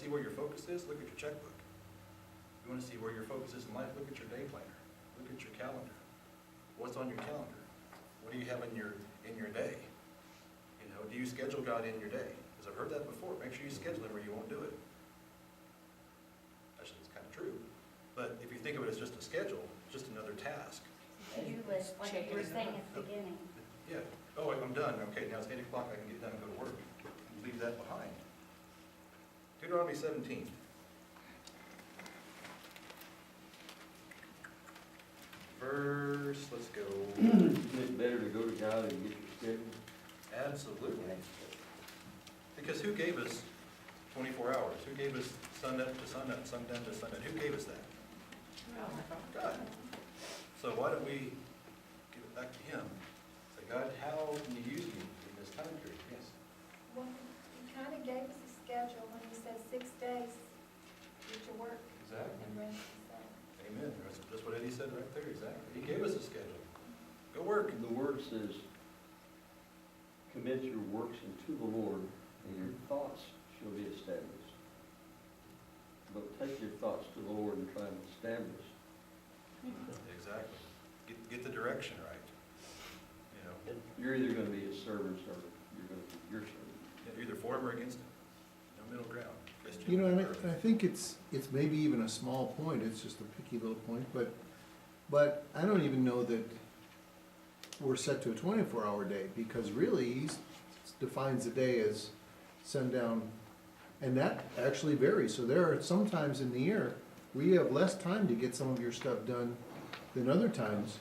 see where your focus is? Look at your checkbook. You want to see where your focus is in life? Look at your day planner. Look at your calendar. What's on your calendar? What do you have in your day? You know, do you schedule God in your day? Because I've heard that before. Make sure you schedule Him or you won't do it. Actually, it's kind of true. But if you think of it as just a schedule, it's just another task. To-do list, like you were saying at the beginning. Yeah. Oh, I'm done. Okay, now it's 8 o'clock. I can get done and go to work. Leave that behind. Deuteronomy 17. Verse, let's go. Isn't it better to go to God and get your schedule? Absolutely. Because who gave us 24 hours? Who gave us sunup to sunup, sundown to sundown? Who gave us that? God. So why don't we give it back to Him? Say, God, how can you use me in this time period? Yes. Well, He kind of gave us a schedule when He said 6 days, get your work Exactly. and rest the Sabbath. Amen. That's what Eddie said right there. Exactly. He gave us a schedule. Go work. The word says, commit your works unto the Lord, and your thoughts shall be established. But take your thoughts to the Lord and try and establish. Exactly. Get the direction right. You know, And you're either going to be His servants or you're going to be your servant. you're either for Him or against Him. No middle ground. Christian You know, and or- I think it's maybe even a small point, it's just a picky little point, but I don't even know that we're set to a 24-hour day, because really, He defines the day as sundown, and that actually varies. So there are some times in the year where you have less time to get some of your stuff done than other times,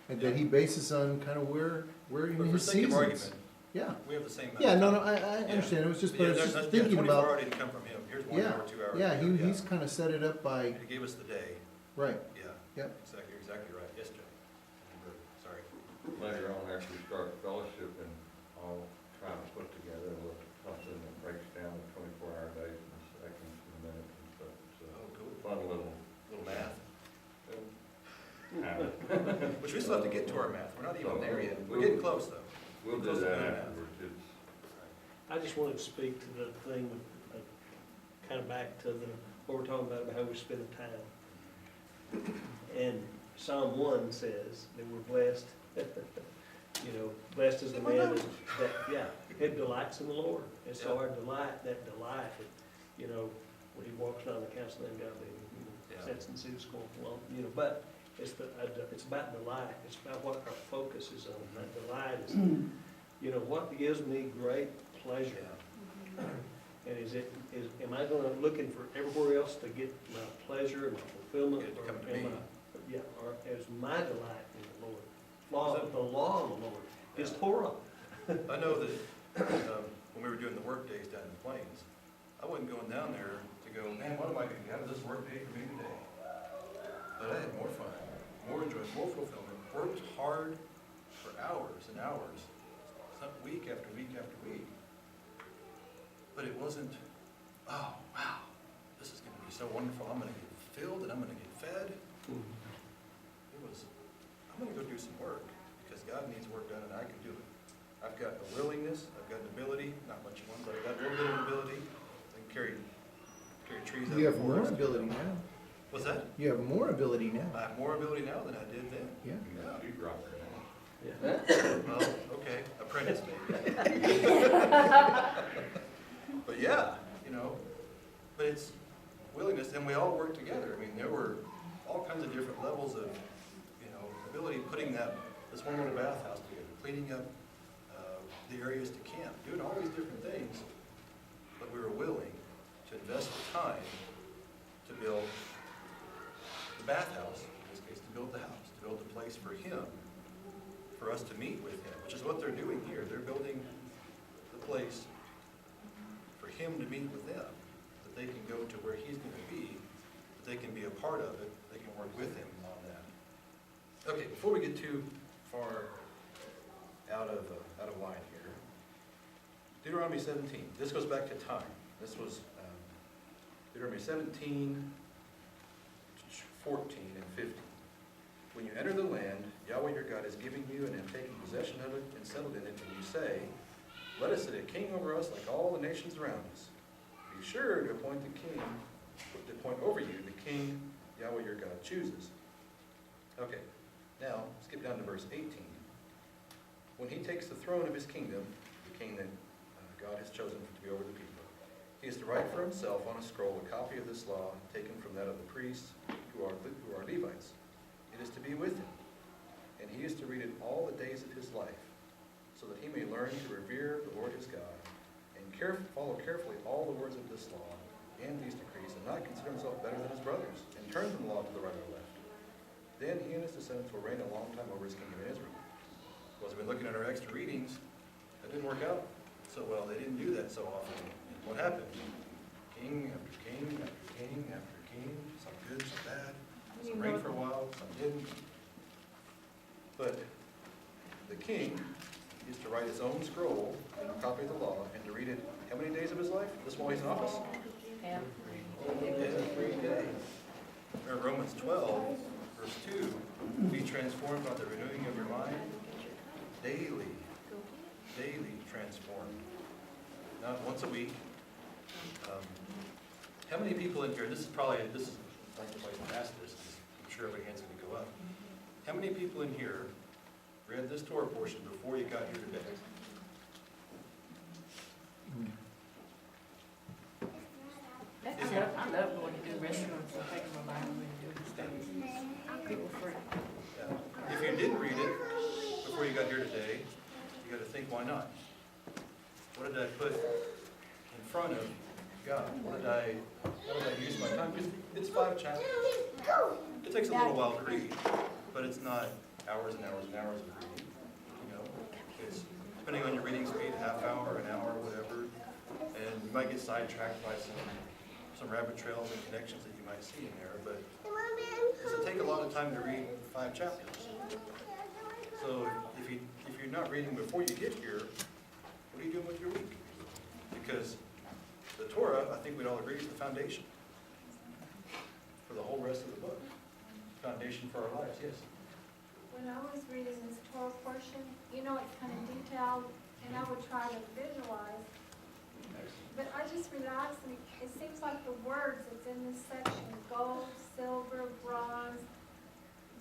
and that He bases on kind of where in But for His sake of seasons. argument, Yeah, we have the same. yeah, amount no, of no, time. I understand, it was just, Yeah, but I was that's- just yeah, thinking 24 hour about, didn't come from Him. Here's 1 yeah, hour, 2 hours. yeah, Yeah. he's kind of set it up by, He gave us the day. right, Yeah. Yep. Exactly. You're exactly right. Yes, Joe. Sorry. Later on, after we start fellowship, and I'll try to put together something that breaks down the 24-hour days and seconds and minutes and stuff. So Oh, cool. fun little. Little math. habit. Which we still have to get to our math. We're not even So, there yet. We're we'll- getting close though. We'll do Close to that doing that. afterwards. It's, I just wanted to speak to the thing, kind of back to what we're talking about how we spend the time. And Psalm 1 says that we're blessed, you know, blessed is the man that, yeah, it delights in the Lord. And so our delight, you know, when he walks around the council and God, Yeah. sets and sees going along, you know, but it's about delight. It's about what our focus is on. That delight is, you know, what gives me great pleasure. Yeah. And am I looking for everywhere else to get my pleasure and my fulfillment? Get it to come to or am me. Yeah, or is my delight in the Lord? The law of the Lord is Torah. I know that when we were doing the work days down in the plains, I wasn't going down there to go, man, what am I going to get out of this work day for me today? But I had more fun, more enjoyment, more fulfillment, worked hard for hours and hours, week after week after week. But it wasn't, oh, wow, this is going to be so wonderful. I'm going to get filled and I'm going to get fed. It was, I'm going to go do some work because God needs work done and I can do it. I've got a willingness, I've got an ability, not much one, but I've got a little bit of an ability. I can carry trees out. you have of the more forest. ability now. What's that? You have more ability now. I have more ability now than I did then. Yeah. Yeah. you drop it now. Yeah. Well, okay, apprentice maybe. But yeah, you know, but it's willingness, and we all work together. I mean, there were all kinds of different levels of, you know, ability, putting this one little bathhouse together, cleaning up the areas to camp, doing all these different things, but we were willing to invest the time to build the bathhouse, in this case, to build the house, to build a place for Him, for us to meet with Him, which is what they're doing here. They're building the place for Him to meet with them, that they can go to where He's going to be, that they can be a part of it, they can work with Him on that. Okay, before we get too far out of line here, Deuteronomy 17. This goes back to time. This was Deuteronomy 17, 14, and 15. When you enter the land Yahweh your God is giving you and have taken possession of it and settled in it, and you say, let us set a king over us like all the nations around us. Be Be sure to appoint over you the king Yahweh your God chooses. Okay, now skip down to verse 18. When he takes the throne of his kingdom, the king that God has chosen to be over the people, he is to write for himself on a scroll a copy of this law taken from that of the priests who are Levites. It is to be with him, and he is to read it all the days of his life, so that he may learn to revere the Lord his God, and follow carefully all the words of this law and these decrees, and not consider himself better than his brothers, and turn from the law to the right or left. Then he and his descendants will reign a long time over his kingdom in Israel. Well, as we've been looking at our extra readings, that didn't work out so well. They didn't do that so often. And what happened? King after king after king after king, some good, some bad, some reigned for a while, some didn't. But the king is to write his own scroll, a copy of the law, and to read it how many days of his life? Just while he's in office? Every day. Or Romans 12, verse 2, be transformed by the renewing of your mind. Daily transformed. Not once a week. How many people in here, this is like if I ask this, I'm sure every hand's going to go up. How many people in here read this Torah portion before you got here today? I love going to do restaurants and taking my Bible and doing stuff. People free. If you didn't read it before you got here today, you got to think, why not? What did I put in front of God? How did I use my time? Because it's 5 chapters. It takes a little while to read, but it's not hours and hours and hours of reading. You know, it's depending on your reading speed, half hour, an hour, whatever. And you might get sidetracked by some rabbit trails and connections that you might see in there, but does it take a lot of time to read 5 chapters? So if you're not reading before you get here, what are you doing with your week? Because the Torah, I think we'd all agree, is the foundation for the whole rest of the book. Foundation for our lives, yes. When I was reading this Torah portion, you know, it's kind of detailed, and I would try to visualize. But I just relaxed, and it seems like the words that's in this section, gold, silver, bronze,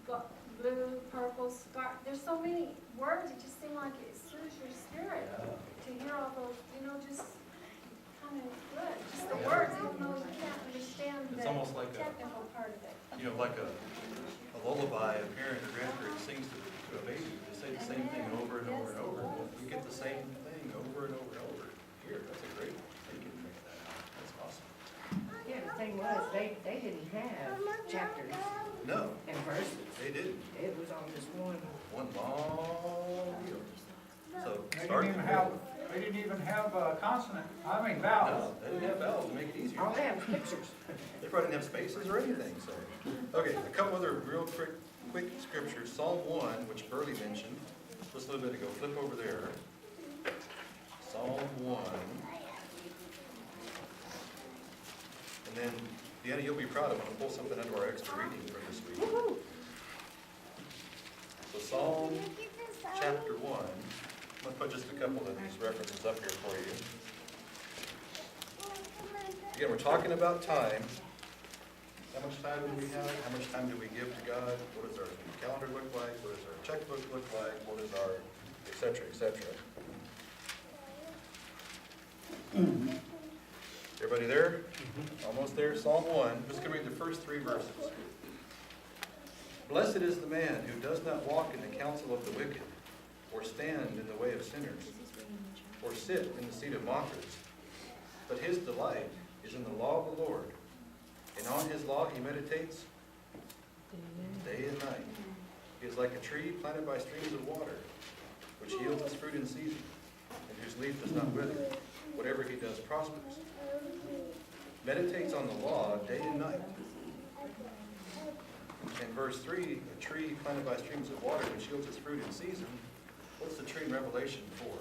blue, purple, scar, there's so many words, it just seemed like it soothes your spirit to hear all those, you know, just kind of good. Just the words, even though you can't understand the It's almost like technical part of it. like a lullaby a parent or grandparent sings to a baby. They say the same thing over and over and over. You get the same thing over and over and over. Here, that's a great, they can figure that out. That's awesome. Yeah, the thing was, they didn't have chapters No, and verses. they didn't. It was on just one. One long deal. So They didn't even have consonant, vowels. No, they didn't have vowels to make it easier. All they have is pictures. They probably didn't have spaces or anything, so. Okay, a couple other real quick scriptures. Psalm 1, which Burley mentioned just a little bit ago. Flip over there. Psalm 1. And then, Deanna, you'll be proud. I'm going to pull something out of our extra reading for this week. So Psalm chapter 1. I'm going to put just a couple of these references up here for you. Again, we're talking about time. How much time do we have? How much time do we give to God? What does our calendar look like? What does our checkbook look like? What is our et cetera, et cetera? Everybody there? Almost there. Psalm 1. I'm just going to read the first 3 verses. Blessed is the man who does not walk in the counsel of the wicked, or stand in the way of sinners, or sit in the seat of mockers. But his delight is in the law of the Lord, and on his law he meditates day and night. He is like a tree planted by streams of water, which yields its fruit in season, and whose leaf does not wither. Whatever he does prospers. Meditates on the law day and night. In verse 3, a tree planted by streams of water, which yields its fruit in season. What's the tree in Revelation for?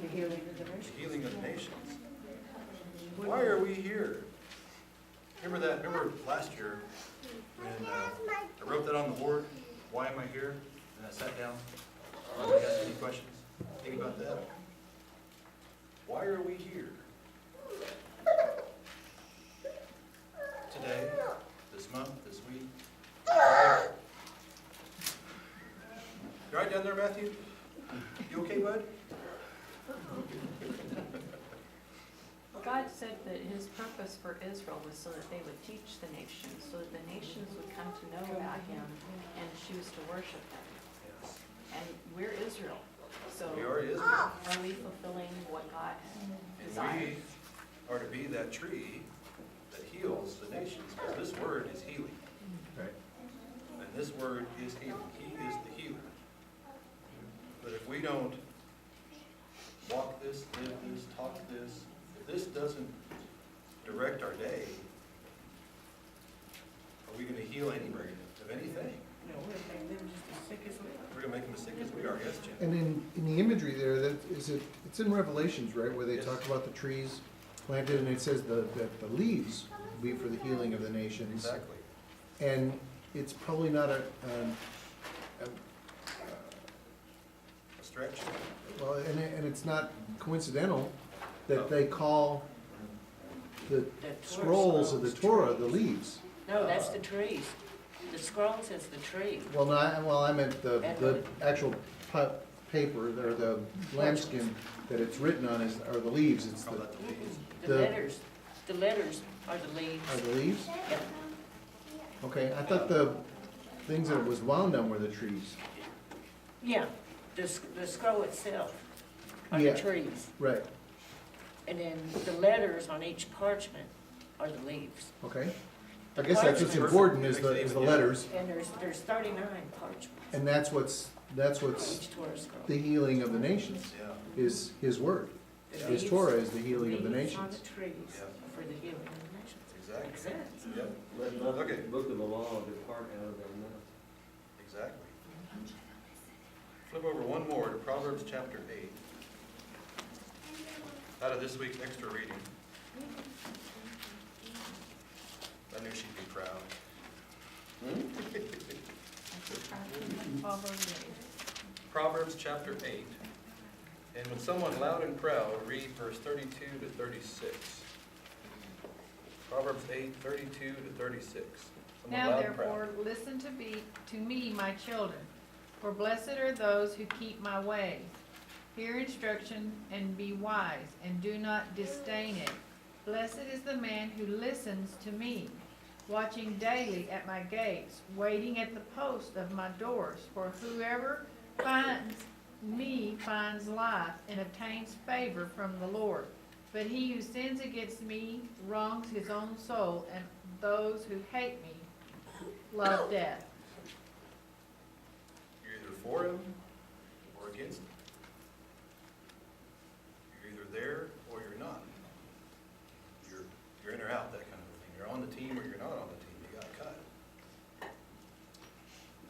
The healing of the nations. The healing of the nations. Why are we here? Remember that? Remember last year when I wrote that on the board? Why am I here? And I sat down. Anybody ask any questions? Think about that. Why are we here? down there, Matthew? You okay, bud? God said that his purpose for Israel was so that they would teach the nations, so that the nations would come to know about him and choose to worship him. Yes. And we're Israel, so We are Israel. are we fulfilling what God And desires? we are to be that tree that heals the nations. Because this word is healing. Right. And this word is healing. He is the healer. But if we don't walk this, live this, talk this, if this doesn't direct our day, are we going to heal anybody of anything? No, we're making them just as sick as we are. We're going to make them as sick as we are. Yes, Jim? And in the imagery there, it's in Revelations, right, where they Yes. talk about the trees planted, and it says that the leaves will be for the healing of the nations. Exactly. And it's probably not a A stretch. well, and it's not coincidental that they call the scrolls of the Torah the leaves. No, that's the trees. The scroll says the tree. Well, no, I meant the actual paper, or the lambskin that it's written on are the leaves. It's Call that the leaves. The letters are the leaves. are the leaves? Yep. Okay, I thought the things that it was wound on were the trees. Yeah, the scroll itself are Yeah. the trees. Right, And then the letters on each parchment are the leaves. okay. I guess that's what's Parchment. important is the letters, And there's 39 parchments. and that's what's Each Torah scroll. the healing of the nations, Yeah. is his word. The His leaves- Torah is the healing of the leaves on nations. the trees Yeah. for the healing of the nations. Exactly. Makes sense. Yep. Let not Okay. the book of the law depart out of their mouth. Exactly. Flip over one more to Proverbs chapter 8. Out of this week's extra reading. I knew she'd be proud. Proverbs chapter 8. And when someone loud and proud, read verse 32 to 36. Proverbs 8, 32 to 36. Someone Now loud and proud. therefore, listen to me, my children, for blessed are those who keep my way. Hear instruction and be wise, and do not disdain it. Blessed is the man who listens to me, watching daily at my gates, waiting at the post of my doors. For whoever finds me finds life and obtains favor from the Lord. But he who sins against me wrongs his own soul, and those who hate me love death. You're either for him or against him. You're either there or you're not. You're in or out, that kind of thing. You're on the team or you're not on the team. You got cut.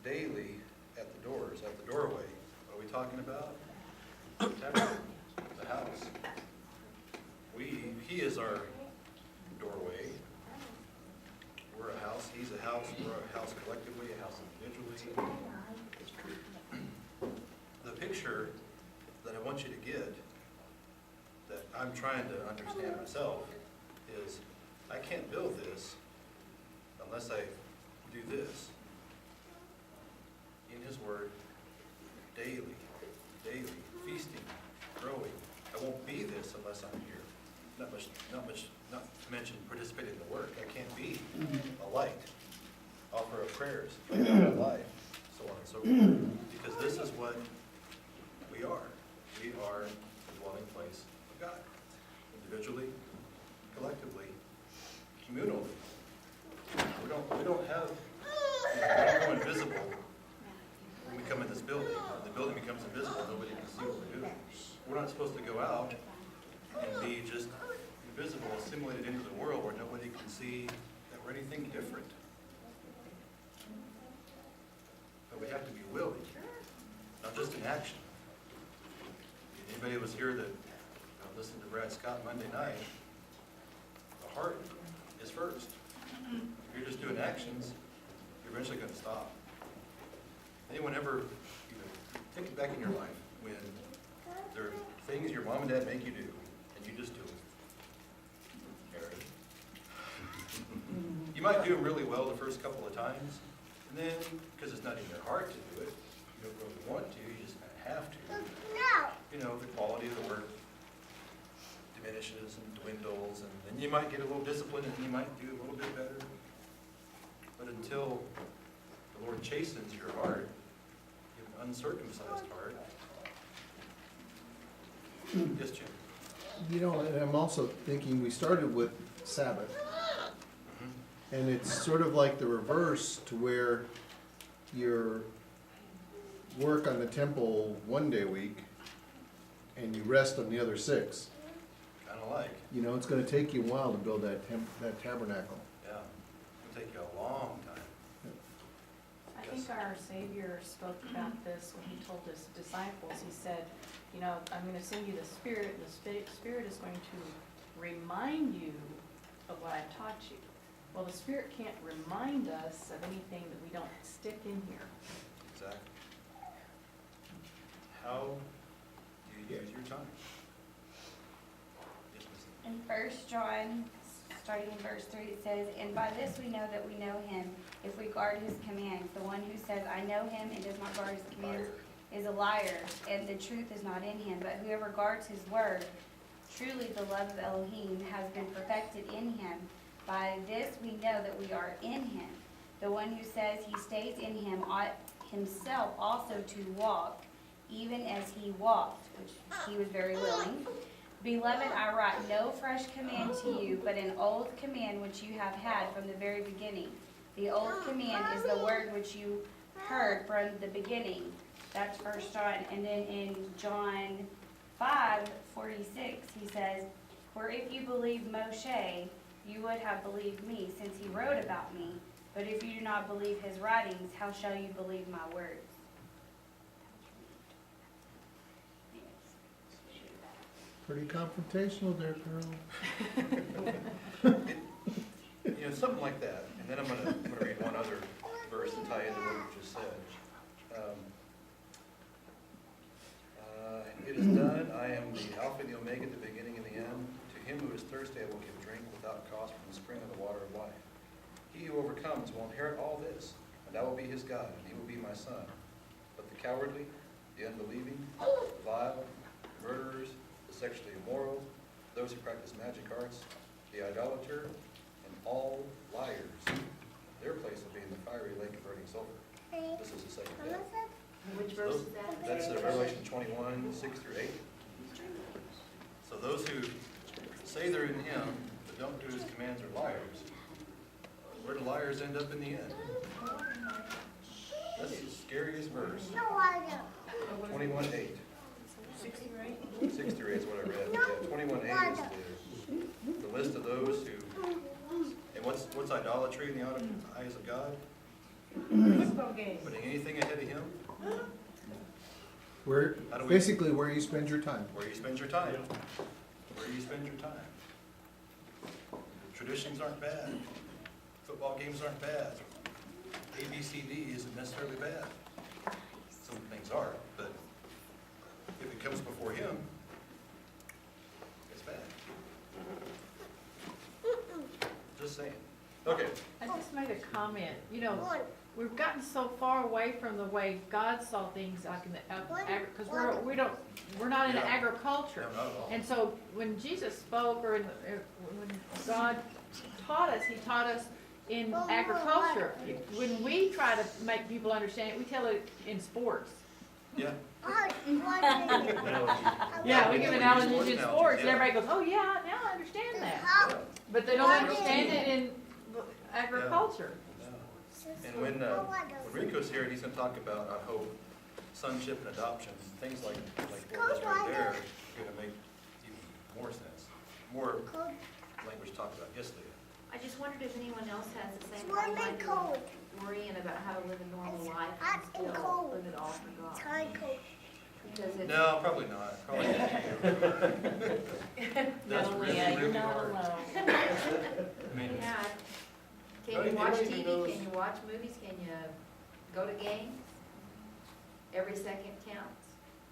Daily at the doors, at the doorway. What are we talking about? The house. He is our doorway. We're a house. He's a house. We're a house collectively, a house individually. The picture that I want you to get, that I'm trying to understand myself, is I can't build this unless I do this. In his word, daily, feasting, growing. I won't be this unless I'm here. Not to mention participating in the work. I can't be a light, offer of prayers, lay down my life, so on and so forth. Because this is what we are. We are the dwelling place of God. Individually, collectively, communally. We don't have, we don't go invisible when we come in this building. When the building becomes invisible, nobody can see what we're doing. We're not supposed to go out and be just invisible, assimilated into the world where nobody can see that we're anything different. But we have to be willing, not just in action. Anybody who was here that listened to Brad Scott Monday night, the heart is first. If you're just doing actions, you're eventually going to stop. Anyone ever, think it back in your life when there are things your mom and dad make you do, and you just do them. Aaron. You might do them really well the first couple of times, and then, because it's not in your heart to do it, You don't really want to, you just kind of have to. You know, the quality of the work diminishes and dwindles, and then you might get a little disciplined and you might do a little bit better. But until the Lord chastens your heart, you have an uncircumcised heart. Yes, Jim? You know, and I'm also thinking, we started with Sabbath, and it's sort of like the reverse to where your work on the temple one day a week, and you rest on the other 6. Kind of like, You know, it's gonna take you a while to build that tabernacle. yeah. It'll take you a long time. I think our Savior spoke about this when he told his disciples. He said, you know, I'm gonna send you the Spirit, and the Spirit is going to remind you of what I've taught you. Well, the Spirit can't remind us of anything that we don't stick in here. Exactly. How do you use your time? Yes, Miss. In 1 John, starting in verse 3, it says, "And by this we know that we know him, if we guard his commands. The one who says, 'I know him,' and does not guard his commands is a liar, and the truth is not in him. But whoever guards his word, truly the love of Elohim has been perfected in him. By this we know that we are in him. The one who says he stays in him ought himself also to walk, even as he walked," which he was very willing. "Beloved, I write no fresh command to you, but an old command which you have had from the very beginning. The old command is the word which you heard from the beginning." That's 1 John. And then in John 5:46, he says, "For if you believe Moshe, you would have believed me, since he wrote about me. But if you do not believe his writings, how shall you believe my words?" Pretty confrontational there, Carol. You know, something like that. And then I'm gonna read one other verse to tie into what you just said. "It is done. I am the Alpha and the Omega, the beginning and the end. To him who is thirsty I will give drink without cost from the spring of the water of life. He who overcomes will inherit all this, and I will be his God, and he will be my son. But the cowardly, the unbelieving, the vile, the murderers, the sexually immoral, those who practice magic arts, the idolater, and all liars, their place will be in the fiery lake of burning sulfur. This is the second death." Which verse is that? That's Revelation 21, 6 through 8. So those who say they're in him, but don't do his commands are liars. Where do liars end up in the end? That's the scariest verse. 21:8. 6 through 8? 6 through 8 is what I read. Yeah, 21:8 is the list of those who, and what's idolatry in the eyes of God? Putting anything ahead of him. Where, How do we- basically where you spend your time. Where you spend your time. Where you spend your time. Traditions aren't bad. Football games aren't bad. ABCD isn't necessarily bad. Some things are, but if it comes before him, it's bad. Just saying. Okay. I just made a comment, you know, we've gotten so far away from the way God saw things like in the, because we're not in Yeah. agriculture. No, not at all. And so when Jesus spoke, or when God taught us, he taught us in agriculture. When we try to make people understand it, we tell it in sports. Yeah. Yeah, we give use analogies sports in analogies, sports, and yeah. everybody goes, "Oh yeah, now I understand that." Yeah. But they don't understand it in agriculture. And when Rico's here, he's gonna talk about, I hope, sonship and adoption, things like what was right there, are gonna make even more sense. More language talked about. Yes, Leah? I just wondered if anyone else has the same problem I do, worrying about how to live a normal life and still live it all for God. Because it's, No, probably not. Probably not you. That's No, really, Leah, you're really not hard. alone. I mean, yeah. Well, Can you it watch even TV? goes- Can you watch movies? Can you go to games? Every second counts.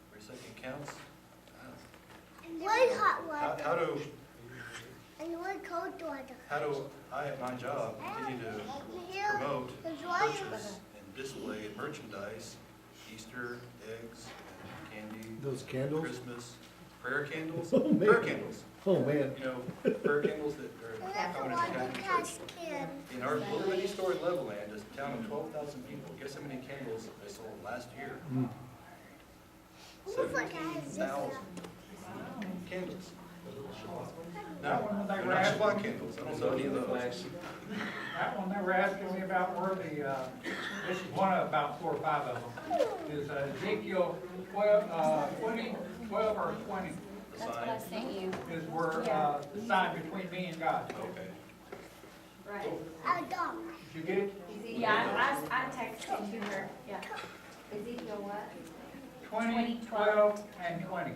every second counts. Hot How do cold water. How do I, at my job, continue to promote, purchase, and display merchandise Easter eggs, and candy, Those candles? Christmas, prayer candles, Oh, man. prayer candles. Oh, man. You know, prayer candles that are common in the Catholic Church. In our little bitty store in Levelland, a town of 12,000 people, guess how many candles they sold last year? Mm. 17,000 candles. That No, one when they're they were not asking, Shabbat candles, I don't sell any of those. that one they were asking me about where this is one of about 4 or 5 of them, is Ezekiel 12 or 20 The That's what I sign, sent you. is where, Yeah. the sign between me and God. okay. Right. Did you get it? Yeah, I texted it to her, yeah. Ezekiel what? 20, 12, and 20.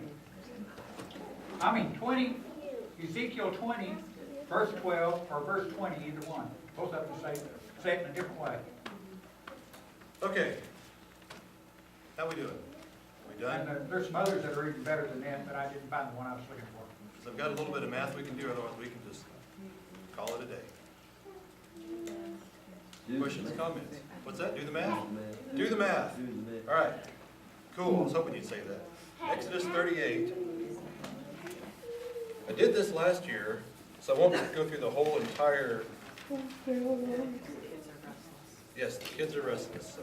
I mean, 20, Ezekiel 20, verse 12, or verse 20, either one. Both of them say it in a different way. Okay. How we doing? We And done? there's some others that are even better than that, but I didn't find the one I was looking for. So I've got a little bit of math we can do, otherwise we can just call it a day. Do the Questions, math. comments? What's that? Do the math? Do the math. Do the math. Do the math. All right. Cool, I was hoping you'd say that. Exodus 38. I did this last year, so I won't go through the whole entire, yes, the kids are restless, so.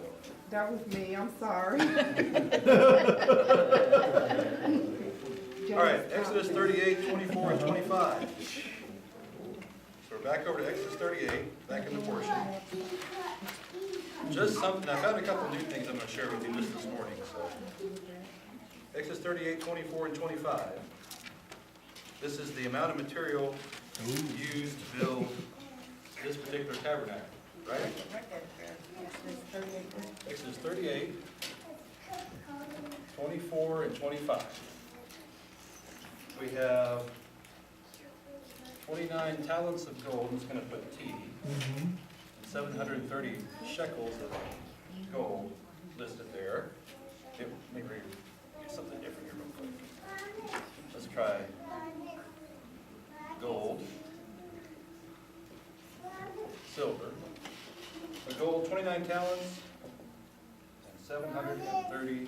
That was me, I'm sorry. All right, Exodus 38, 24, and 25. So we're back over to Exodus 38, back in the portion. Just something, I found a couple new things I'm going to share with you just this morning, so. Exodus 38, 24, and 25. This is the amount of material used to build this particular tabernacle, right? Exodus 38, 24, and 25. We have 29 talents of gold, I'm just going to put T, and 730 shekels of gold listed there. Let me read something different here real quick. Let's try gold, silver. The gold, 29 talents, and 730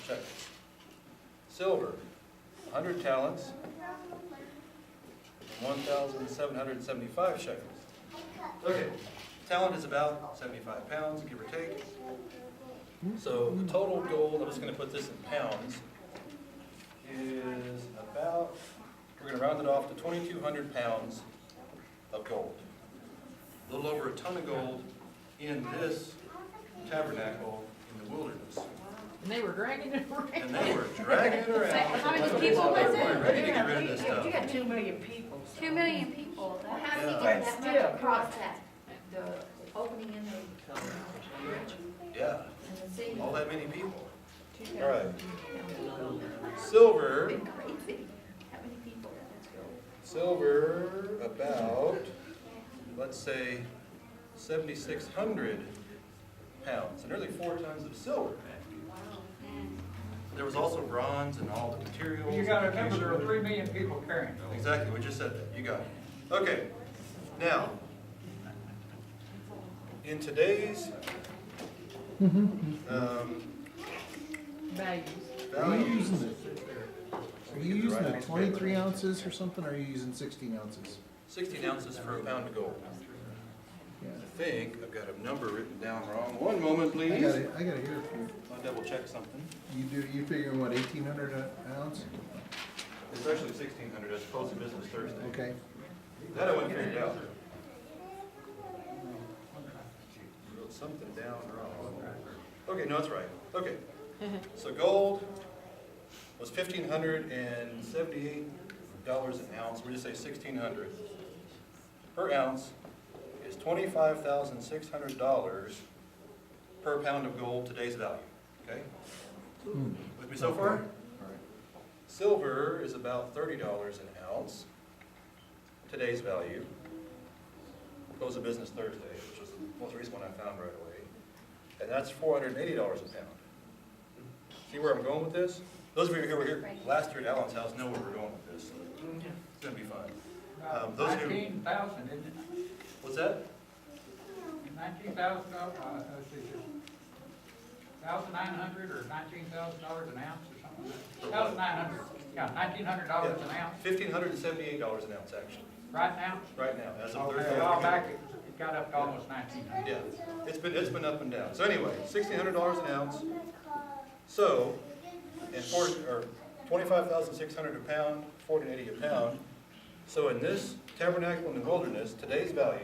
shekels. Silver, 100 talents, and 1,775 shekels. Okay, talent is about 75 pounds, give or take. So the total gold, I'm just going to put this in pounds, is about, we're going to round it off to 2,200 pounds of gold. A little over a ton of gold in this tabernacle in the wilderness. And they were dragging it around. And they were dragging it around. How many people was it? We're ready to get rid of this stuff. You got 2 million people. 2 million people. Well, how do we Yeah. get that Still, much across that, the opening in the bridge Yeah, and the sea? all that many people. All right. Silver, Been crazy. How many people? Let's go. silver about, let's say, 7,600 pounds, and nearly 4 tons of silver. There was also bronze and all the materials. You gotta remember, there are 3 million people carrying. Exactly, we just said that, you got it. Okay, now, in today's Values. Are you values, using the, are you using the 23 ounces or something, or are you using 16 ounces? 16 ounces for a pound of gold. Yeah. I think I've got a number written down wrong. One moment, I please. got it, I got it here for you. I'll double check something. You figuring what, 1,800 an ounce? It's actually 1,600 as opposed to business Thursday. Okay. That I went and figured out. Wrote something down wrong. Okay, no, that's right. Okay. So gold was $1,578 an ounce. We just say 1,600 per ounce is $25,600 per pound of gold, today's value. Okay? With me so far? All right. Silver is about $30 an ounce, today's value. Close of business Thursday, which was the most recent one I found right away. And that's $480 a pound. See where I'm going with this? Those of you who were here last year at Alan's house know where we're going with this. So it's going to be fun. Those who, 19,000, isn't it? what's that? 19,000, let's see here. $1,900 or $19,000 an ounce or something like that? $1,900, yeah, $1,900 an ounce, $1,578 an ounce, actually, right now? right now, as of Okay, Thursday. a while back, it got up to almost 1,900. Yeah, it's been up and down. So anyway, $1,600 an ounce. So, and or 25,600 a pound, 1480 a pound. So in this tabernacle in the wilderness, today's value,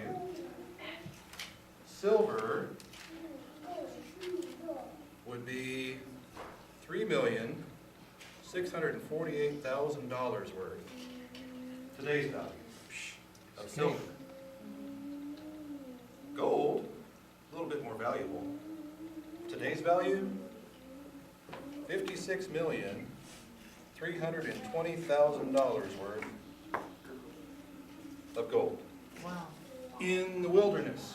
silver would be $3,648,000 worth. Today's value of silver. Gold, a little bit more valuable. Today's value, $56,320,000 worth of gold Wow. in the wilderness.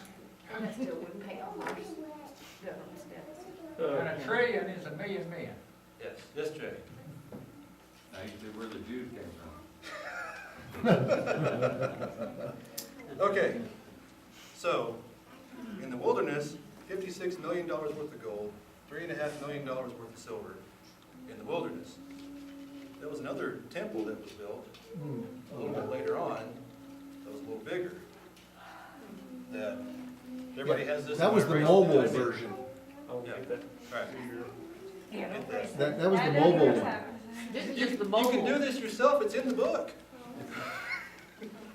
That still wouldn't pay off our government's debts. And a trillion is a million million. Yes, yes, Jay. Now you see where the Jews came from. Okay, so in the wilderness, $56 million worth of gold, $3.5 million worth of silver in the wilderness. There was another temple that was built a little bit later on that was a little bigger. That everybody has this. That was the mobile version. I'll Yeah. get that. All right. Yeah, Get that. That was the mobile one. This is You just the you mobile. can do this yourself, it's in the book.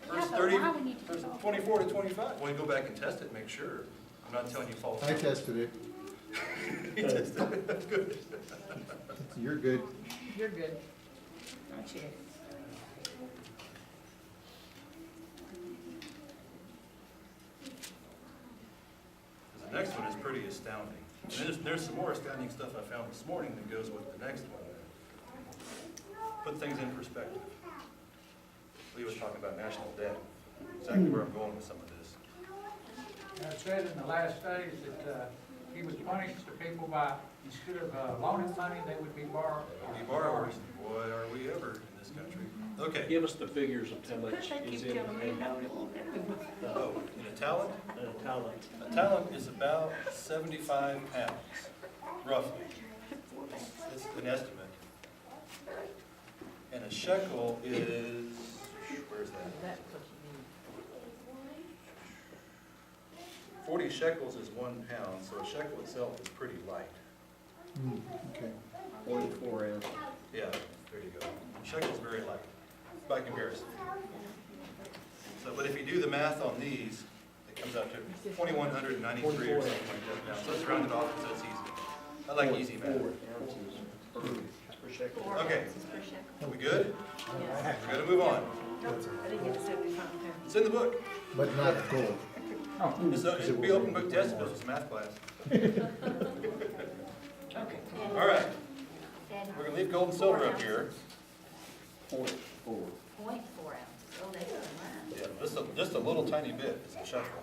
Verse but 30, why would you do verse that? 24 to 25. Well, you go back and test it, make sure. I'm not telling you false. I tested it. He tested it, that's good. You're good. You're good. I checked. The next one is pretty astounding. And there's some more astounding stuff I found this morning that goes with the next one. Put things in perspective. Lee was talking about national debt. Exactly where I'm going with some of this. And it said in the last days that he would punish the people by, instead of loaning money, they would be borrowers. Be borrowers, boy, are we ever in this country. Okay. Give us the figures of how much is in Oh, in a talent? talent. A talent is about 75 pounds, roughly. It's an estimate. And a shekel is, where's that? That's what you need. 40 shekels is 1 pound, so a shekel itself is pretty light. Okay. 44 ounces. Yeah, there you go. A shekel's very light by comparison. So, but if you do the math on these, it comes out to 2,193 or something like that now. So let's round it off so it's easy. I like easy math. 4 ounces per shekel. 4 Okay. ounces per shekel. Are we good? Yes. We're gonna move on. Nope, I didn't get the 75 pounds. It's in the book. But not gold. It'll be open book test if it's a math class. Okay. All right, we're gonna leave gold and silver up here. 0.4. 0.4 ounces, oh, that's fine. Yeah, just a little tiny bit is a shekel.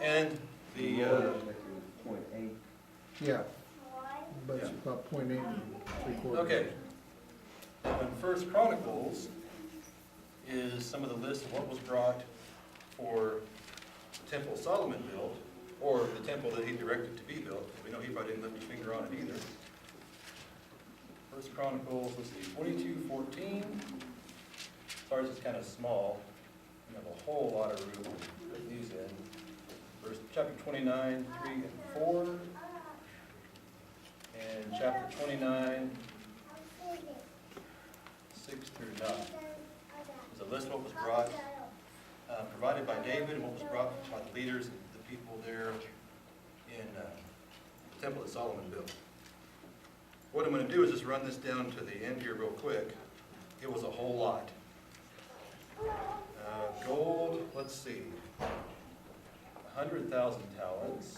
And the, Royal shekel is 0.8. Yeah. But it's Yeah. about 0.8 okay. Now in First Chronicles is some of the list of what was brought for the temple Solomon built, or the temple that he directed to be built. We know he probably didn't lift his finger on it either. First Chronicles, let's see, 22:14. Ours is kind of small. We have a whole lot of room to put these in. Verse, chapter 29, 3 and 4. And chapter 29, 6 through 9. There's a list of what was brought, provided by David, and what was brought by the leaders and the people there in the temple that Solomon built. What I'm going to do is just run this down to the end here real quick. It was a whole lot. Gold, let's see, 100,000 talents.